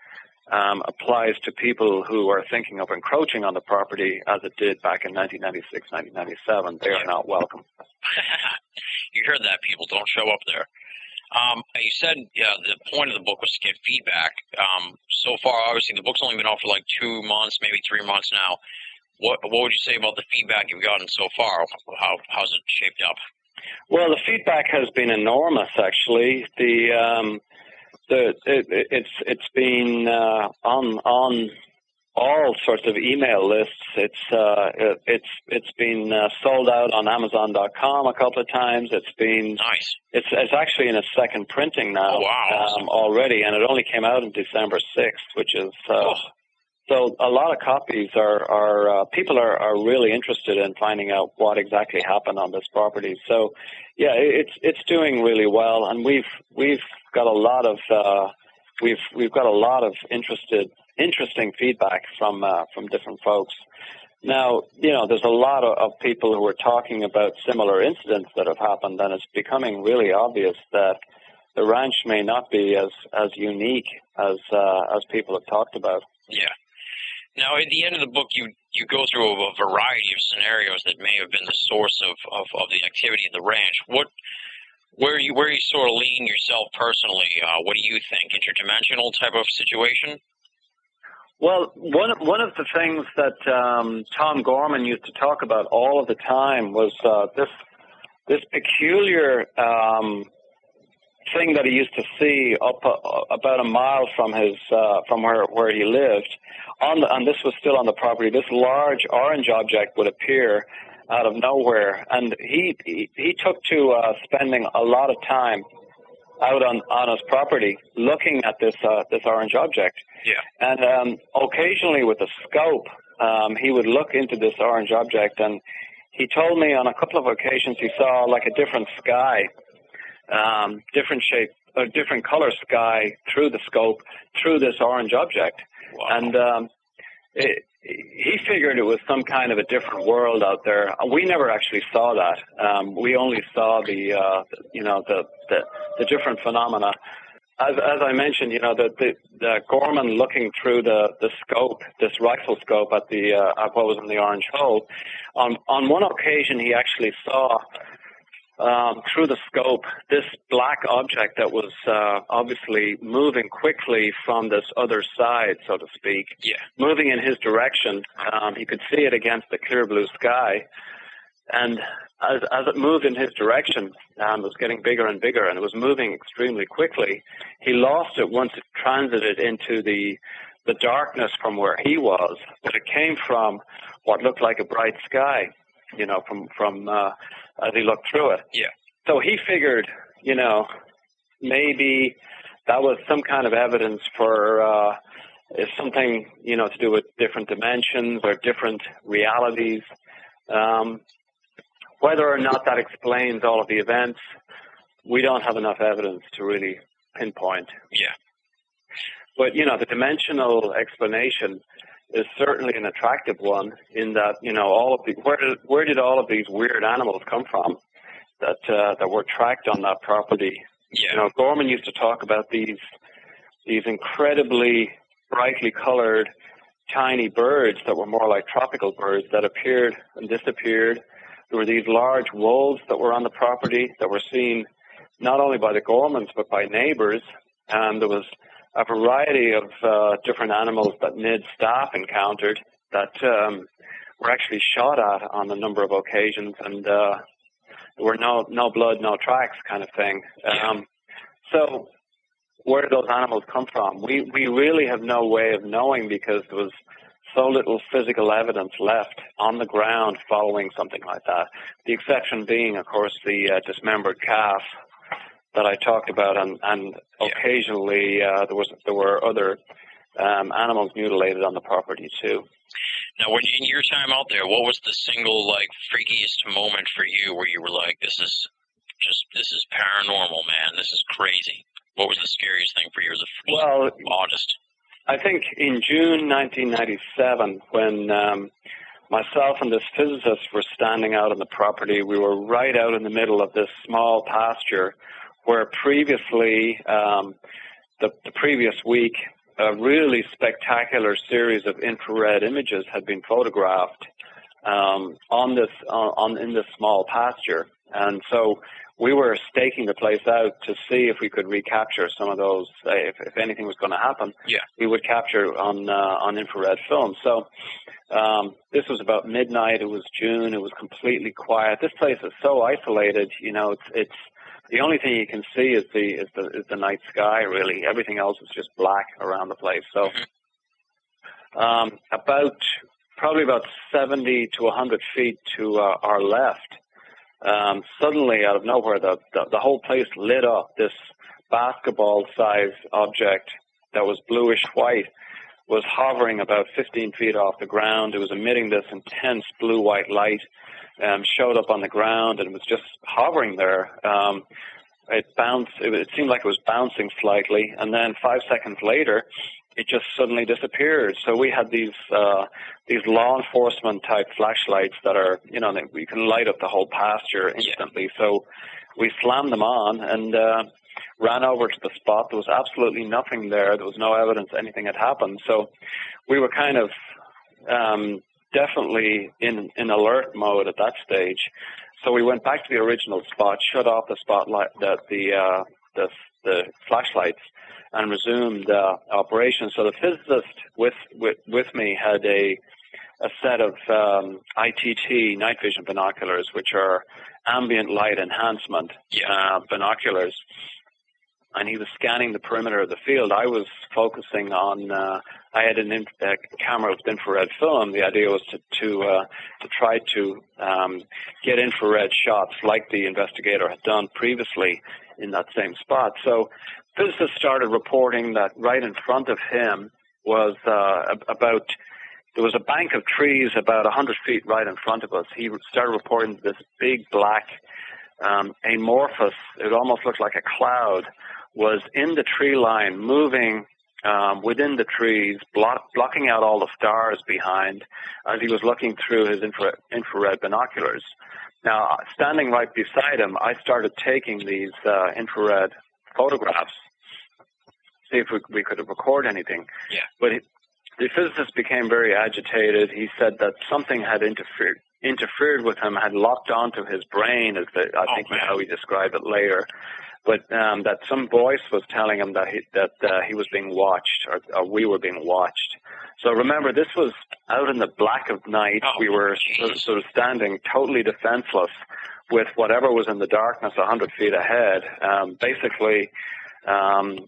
applies to people who are thinking of encroaching on the property as it did back in 1996, 1997. They are not welcome. You heard that, people. Don't show up there. You said the point of the book was to get feedback. So far, obviously, the book's only been out for like 2 months, maybe 3 months now. What would you say about the feedback you've gotten so far? How's it shaped up? Well, the feedback has been enormous, actually. It's been on all sorts of email lists. It's been sold out on Amazon.com a couple of times. It's been nice. It's actually in a second printing now. Oh, wow. Already, and it only came out on December 6th, which is so a lot of copies are people are really interested in finding out what exactly happened on this property. So yeah, it's doing really well, and we've got a lot of we've got a lot of interesting feedback from different folks. Now, there's a lot of people who are talking about similar incidents that have happened, and it's becoming really obvious that the ranch may not be as unique as people have talked about. Yeah. Now, at the end of the book, you go through a variety of scenarios that may have been the source of the activity of the ranch. Where you sort of lean yourself personally? What do you think? Interdimensional type of situation? Well, one of the things that Tom Gorman used to talk about all of the time was this peculiar thing that he used to see up about a mile from his from where he lived. And this was still on the property. This large orange object would appear out of nowhere, and he took to spending a lot of time out on his property looking at this orange object. Yeah. And occasionally with a scope, he would look into this orange object, and he told me on a couple of occasions he saw like a different sky, different shape, a different color sky through the scope, through this orange object. Wow. And he figured it was some kind of a different world out there. We never actually saw that. We only saw the different phenomena. As I mentioned, the Gorman looking through the scope, this rifle scope at what was in the orange hole. On one occasion, he actually saw through the scope this black object that was obviously moving quickly from this other side, so to speak. Yeah. Moving in his direction. He could see it against the clear blue sky, and as it moved in his direction, it was getting bigger and bigger, and it was moving extremely quickly. He lost it once it transited into the darkness from where he was, but it came from what looked like a bright sky, from as he looked through it. Yeah. So he figured, maybe that was some kind of evidence for something, to do with different dimensions or different realities. Whether or not that explains all of the events, we don't have enough evidence to really pinpoint. Yeah. But, the dimensional explanation is certainly an attractive one in that, all of where did all of these weird animals come from that were tracked on that property? Yeah. Gorman used to talk about these incredibly brightly colored tiny birds that were more like tropical birds that appeared and disappeared. There were these large wolves that were on the property that were seen not only by the Gormans but by neighbors. And there was a variety of different animals that NIDS staff encountered that were actually shot at on a number of occasions, and there were no blood, no tracks kind of thing. So where did those animals come from? We really have no way of knowing because there was so little physical evidence left on the ground following something like that. The exception being, of course, the dismembered calf that I talked about, and occasionally there were other animals mutilated on the property too. Now, when in your time out there, what was the single freakiest moment for you where you were like, this is paranormal, man, this is crazy? What was the scariest thing for you, the oddest? I think in June 1997, when myself and this physicist were standing out on the property, we were right out in the middle of this small pasture where previously, the previous week, a really spectacular series of infrared images had been photographed in this small pasture, and so we were staking the place out to see if we could recapture some of those. If anything was going to happen, we would capture on infrared film. So this was about midnight. It was June. It was completely quiet. This place is so isolated. You know, it's the only thing you can see is the night sky. Really, everything else is just black around the place. So probably about 70 to 100 feet to our left. Suddenly, out of nowhere, the whole place lit up. This basketball-sized object that was bluish-white was hovering about 15 feet off the ground. It was emitting this intense blue-white light, showed up on the ground, and it was just hovering there. It bounced. It seemed like it was bouncing slightly, and then 5 seconds later, it just suddenly disappeared. So we had these law enforcement type flashlights that are, you know, we can light up the whole pasture instantly. So we slammed them on and ran over to the spot. There was absolutely nothing there. There was no evidence anything had happened. So we were kind of definitely in alert mode at that stage. So we went back to the original spot, shut off the spotlight, the flashlights, and resumed operations. So the physicist with me had a set of ITT, night vision binoculars, which are ambient light enhancement binoculars. And he was scanning the perimeter of the field. I was focusing on, I had a camera with infrared film. The idea was to try to get infrared shots like the investigator had done previously in that same spot. So physicists started reporting that right in front of him was there was a bank of trees about 100 feet right in front of us. He started reporting this big black amorphous, it almost looked like a cloud, was in the tree line, moving within the trees, blocking out all the stars behind as he was looking through his infrared binoculars. Now, standing right beside him, I started taking these infrared photographs, see if we could record anything. Yeah. But the physicist became very agitated. He said that something had interfered with him, had locked onto his brain, I think how he described it later. But that some voice was telling him that he was being watched, or we were being watched. So remember, this was out in the black of night. We were sort of standing totally defenseless with whatever was in the darkness 100 feet ahead, basically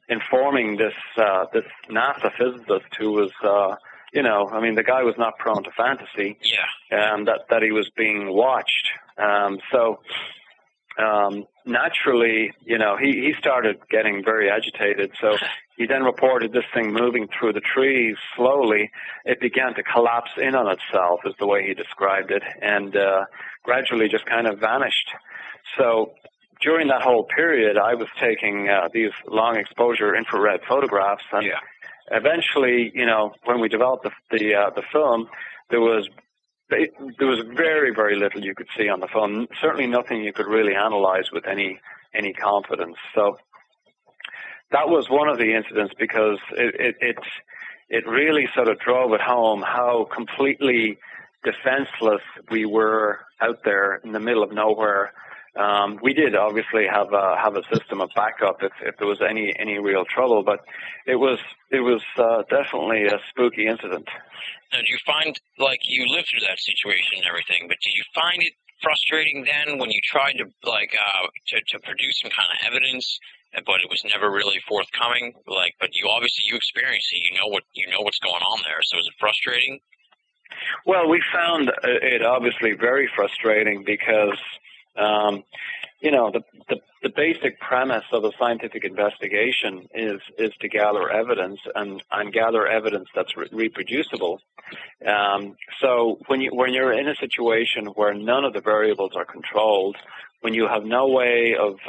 informing this NASA physicist who was, the guy was not prone to fantasy, that he was being watched. Naturally, he started getting very agitated. So he then reported this thing moving through the trees slowly. It began to collapse in on itself, is the way he described it, and gradually just kind of vanished. So during that whole period, I was taking these long exposure infrared photographs, and eventually, when we developed the film, there was very, very little you could see on the phone. Certainly nothing you could really analyze with any confidence. So that was one of the incidents, because it really sort of drove it home how completely defenseless we were out there in the middle of nowhere. We did obviously have a system of backup if there was any real trouble, but it was definitely a spooky incident. Now, did you find, you lived through that situation and everything, but did you find it frustrating then when you tried to to produce some kind of evidence, but it was never really forthcoming? But you experienced it. You know what's going on there. So is it frustrating? Well, we found it obviously very frustrating because the basic premise of a scientific investigation is to gather evidence and gather evidence that's reproducible. So when you're in a situation where none of the variables are controlled, when you have no way of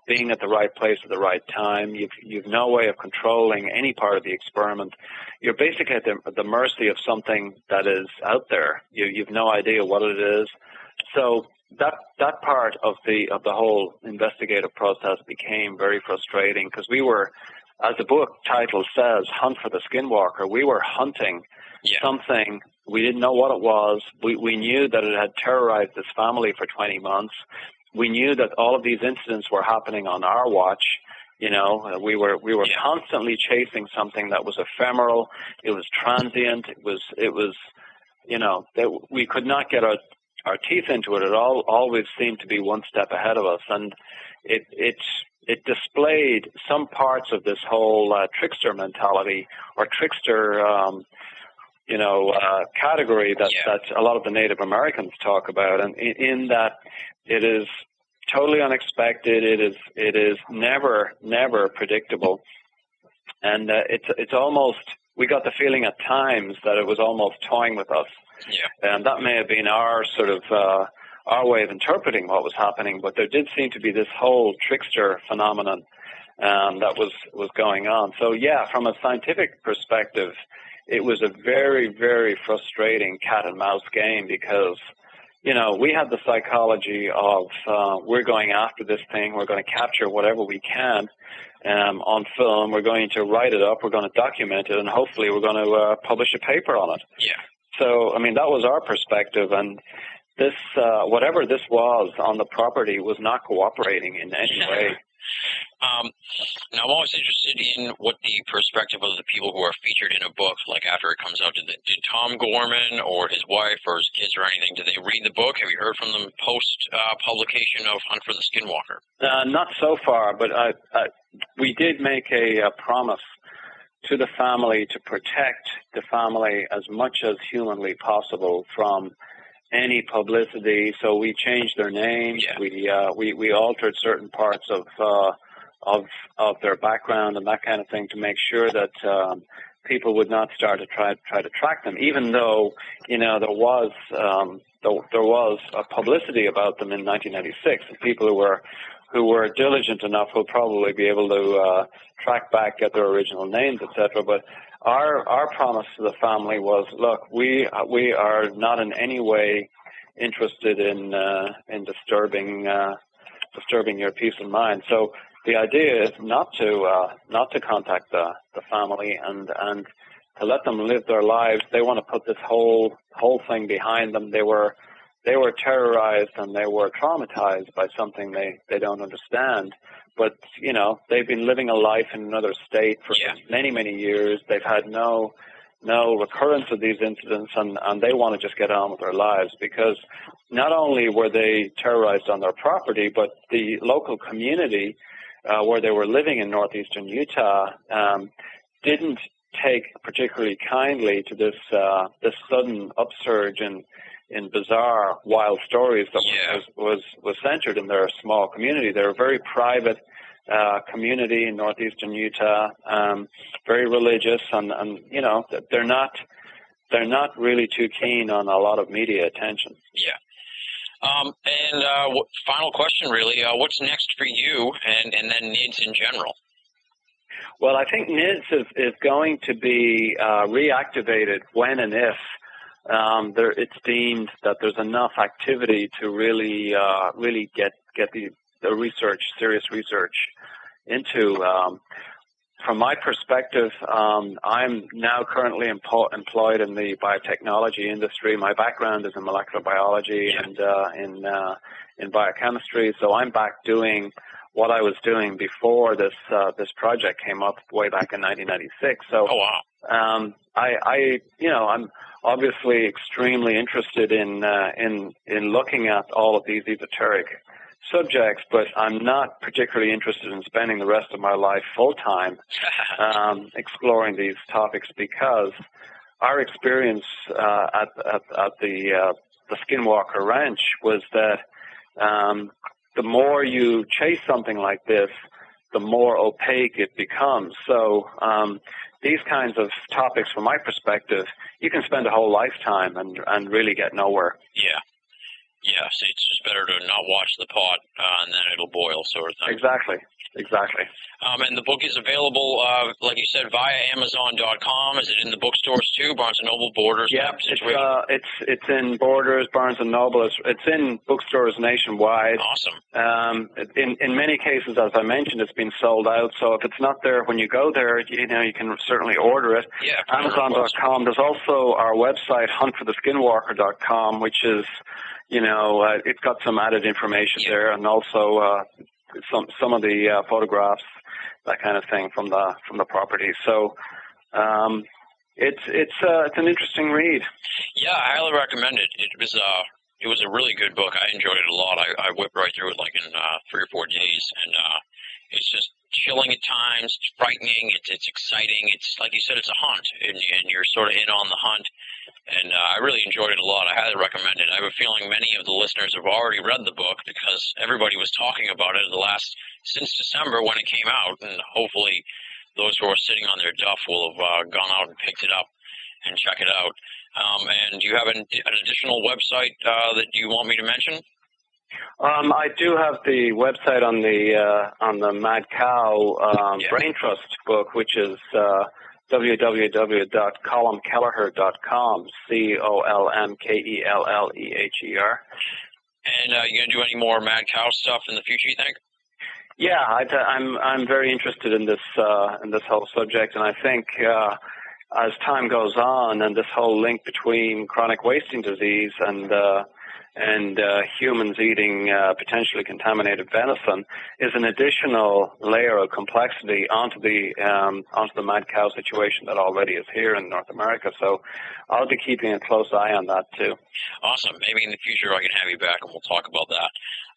being at the right place at the right time, you've no way of controlling any part of the experiment, you're basically at the mercy of something that is out there. You've no idea what it is. So that part of the whole investigative process became very frustrating, because we were as the book title says, Hunt for the Skinwalker, we were hunting something. We didn't know what it was. We knew that it had terrorized this family for 20 months. We knew that all of these incidents were happening on our watch. You know, we were constantly chasing something that was ephemeral. It was transient. It was, you know, that we could not get our teeth into it. It always seemed to be one step ahead of us, and it displayed some parts of this whole trickster mentality or trickster, category that a lot of the Native Americans talk about, and in that it is totally unexpected. It is never predictable, and it's almost, we got the feeling at times that it was almost toying with us. Yeah. And that may have been our sort of our way of interpreting what was happening, but there did seem to be this whole trickster phenomenon that was going on. So yeah, from a scientific perspective, it was a very, very frustrating cat and mouse game because, you know, we had the psychology of we're going after this thing, we're going to capture whatever we can on film, we're going to write it up, we're going to document it, and hopefully we're going to publish a paper on it. Yeah. So, I mean, that was our perspective, and this, whatever this was on the property was not cooperating in any way. Now, I'm always interested in what the perspective of the people who are featured in a book, like after it comes out. Did Tom Gorman or his wife or his kids or anything, did they read the book? Have you heard from them post-publication of Hunt for the Skinwalker? Not so far, but we did make a promise to the family to protect the family as much as humanly possible from any publicity. So we changed their names. Yeah. We altered certain parts of their background and that kind of thing to make sure that people would not start to try to track them. Even though, you know, there was a publicity about them in 1996, and people who were diligent enough will probably be able to track back, get their original names, etc. But our promise to the family was, look, we are not in any way interested in disturbing your peace of mind. So the idea is not to contact the family and to let them live their lives. They want to put this whole thing behind them. They were terrorized and they were traumatized by something they don't understand. But, you know, they've been living a life in another state for many, many years. They've had no recurrence of these incidents, and they want to just get on with their lives, because not only were they terrorized on their property, but the local community where they were living in northeastern Utah didn't take particularly kindly to this sudden upsurge in bizarre, wild stories that was centered in their small community. They're a very private community in northeastern Utah, very religious, and you know, they're not really too keen on a lot of media attention. Yeah. Final question, really, what's next for you and then NIDS in general? Well, I think NIDS is going to be reactivated when and if it's deemed that there's enough activity to really get the research, serious research into. From my perspective, I'm now currently employed in the biotechnology industry. My background is in molecular biology and in biochemistry, so I'm back doing what I was doing before this project came up way back in 1996. So, I'm obviously extremely interested in looking at all of these esoteric subjects, but I'm not particularly interested in spending the rest of my life full-time exploring these topics, because our experience at the Skinwalker Ranch was that the more you chase something like this, the more opaque it becomes. So these kinds of topics, from my perspective, you can spend a whole lifetime and really get nowhere. Yeah. Yeah, so it's just better to not watch the pot and then it'll boil, sort of thing. Exactly. And the book is available, like you said, via Amazon.com. Is it in the bookstores too? Barnes & Noble, Borders? Yeah, it's in Borders, Barnes & Noble. It's in bookstores nationwide. Awesome. In many cases, as I mentioned, it's been sold out. So if it's not there when you go there, you can certainly order it. Yeah. Amazon.com. There's also our website, huntfortheskinwalker.com, which is, it's got some added information there, and also some of the photographs, that kind of thing from the property. So it's an interesting read. Yeah, I highly recommend it. It was a really good book. I enjoyed it a lot. I whipped right through it like in 3 or 4 days, and it's just chilling at times. It's frightening. It's exciting. It's like you said, it's a hunt, and you're sort of in on the hunt. And I really enjoyed it a lot. I highly recommend it. I have a feeling many of the listeners have already read the book because everybody was talking about it since December when it came out, and hopefully those who are sitting on their duff will have gone out and picked it up and check it out. And do you have an additional website that you want me to mention? I do have the website on the Mad Cow Brain Trust book, which is www.colmkelleher.com, COLMKELLEHER. And you going to do any more Mad Cow stuff in the future, you think? Yeah, I'm very interested in this whole subject, and I think as time goes on, and this whole link between chronic wasting disease and humans eating potentially contaminated venison is an additional layer of complexity onto the mad cow situation that already is here in North America. So I'll be keeping a close eye on that too. Awesome. Maybe in the future I can have you back and we'll talk about that.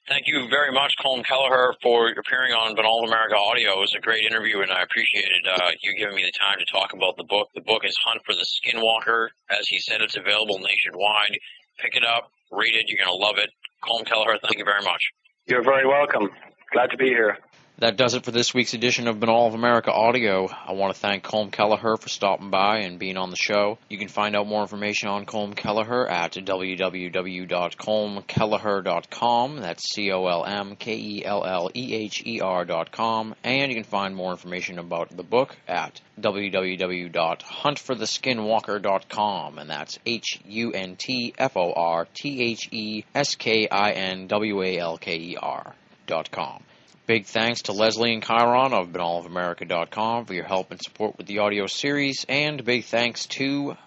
Thank you very much, Colm Kelleher, for appearing on Binnall of America Audio. It was a great interview, and I appreciated you giving me the time to talk about the book. The book is Hunt for the Skinwalker. As he said, it's available nationwide. Pick it up, read it. You're going to love it. Colm Kelleher, thank you very much. You're very welcome. Glad to be here. That does it for this week's edition of Binnall of America Audio. I want to thank Colm Kelleher for stopping by and being on the show. You can find out more information on Colm Kelleher at www.colmkelleher.com. That's COLMKELLEHER.com. And you can find more information about the book at www.huntfortheskinwalker.com. And that's HUNTFORTHESKINWALKER.com. Big thanks to Leslie and Chiron of BinnallofAmerica.com for your help and support with the audio series, and big thanks to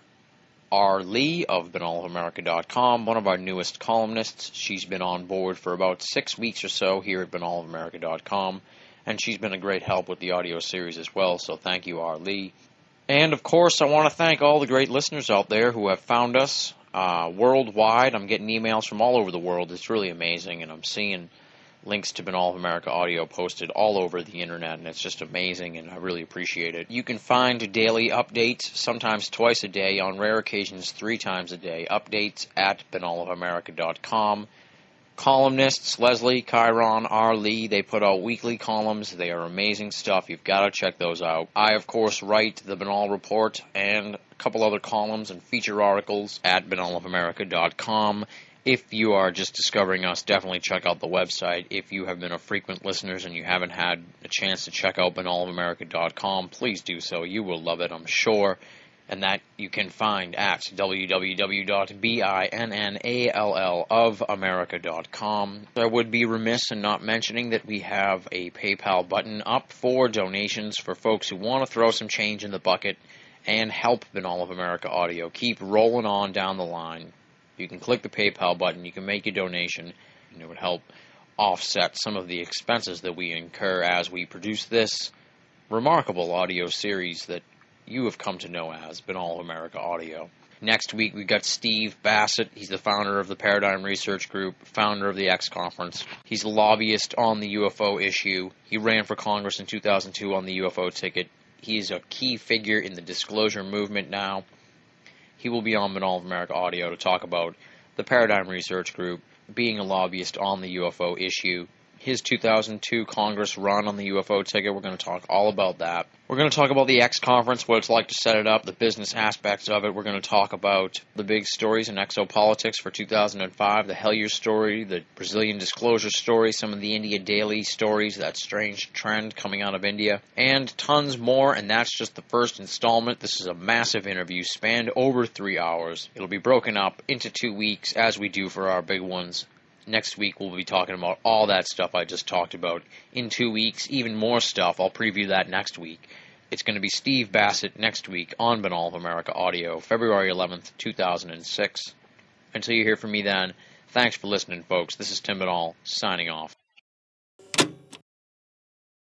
R. Lee of BinnallofAmerica.com, one of our newest columnists. She's been on board for about 6 weeks or so here at BinnallofAmerica.com, and she's been a great help with the audio series as well, so thank you, R. Lee. And, of course, I want to thank all the great listeners out there who have found us worldwide. I'm getting emails from all over the world. It's really amazing, and I'm seeing links to Binnall of America Audio posted all over the internet, and it's just amazing, and I really appreciate it. You can find daily updates, sometimes twice a day, on rare occasions 3 times a day, updates at BinnallofAmerica.com. Columnists, Leslie, Chiron, R. Lee, they put out weekly columns. They are amazing stuff. You've got to check those out. I, of course, write the Binnall Report and a couple other columns and feature articles at BinnallofAmerica.com. If you are just discovering us, definitely check out the website. If you have been a frequent listener and you haven't had a chance to check out BinnallofAmerica.com, please do so. You will love it, I'm sure. And that you can find at www.binnallofamerica.com. I would be remiss in not mentioning that we have a PayPal button up for donations for folks who want to throw some change in the bucket and help Binnall of America Audio keep rolling on down the line. You can click the PayPal button, you can make a donation, and it would help offset some of the expenses that we incur as we produce this remarkable audio series that you have come to know as Binnall of America Audio. Next week, we've got Steve Bassett. He's the founder of the Paradigm Research Group, founder of the X Conference. He's a lobbyist on the UFO issue. He ran for Congress in 2002 on the UFO ticket. He is a key figure in the disclosure movement now. He will be on Binnall of America Audio to talk about the Paradigm Research Group, being a lobbyist on the UFO issue, his 2002 Congress run on the UFO ticket. We're going to talk all about that. We're going to talk about the X conference, what it's like to set it up, the business aspects of it. We're going to talk about the big stories in exopolitics for 2005, the Hellier story, the Brazilian disclosure story, some of the India Daily stories, that strange trend coming out of India, and tons more, and that's just the first installment. This is a massive interview, spanned over 3 hours. It'll be broken up into 2 weeks, as we do for our big ones. Next week, we'll be talking about all that stuff I just talked about. In 2 weeks, even more stuff. I'll preview that next week. It's going to be Steve Bassett next week on Binnall of America Audio, February 11th, 2006. Until you hear from me then, thanks for listening, folks. This is Tim Binnall, signing off.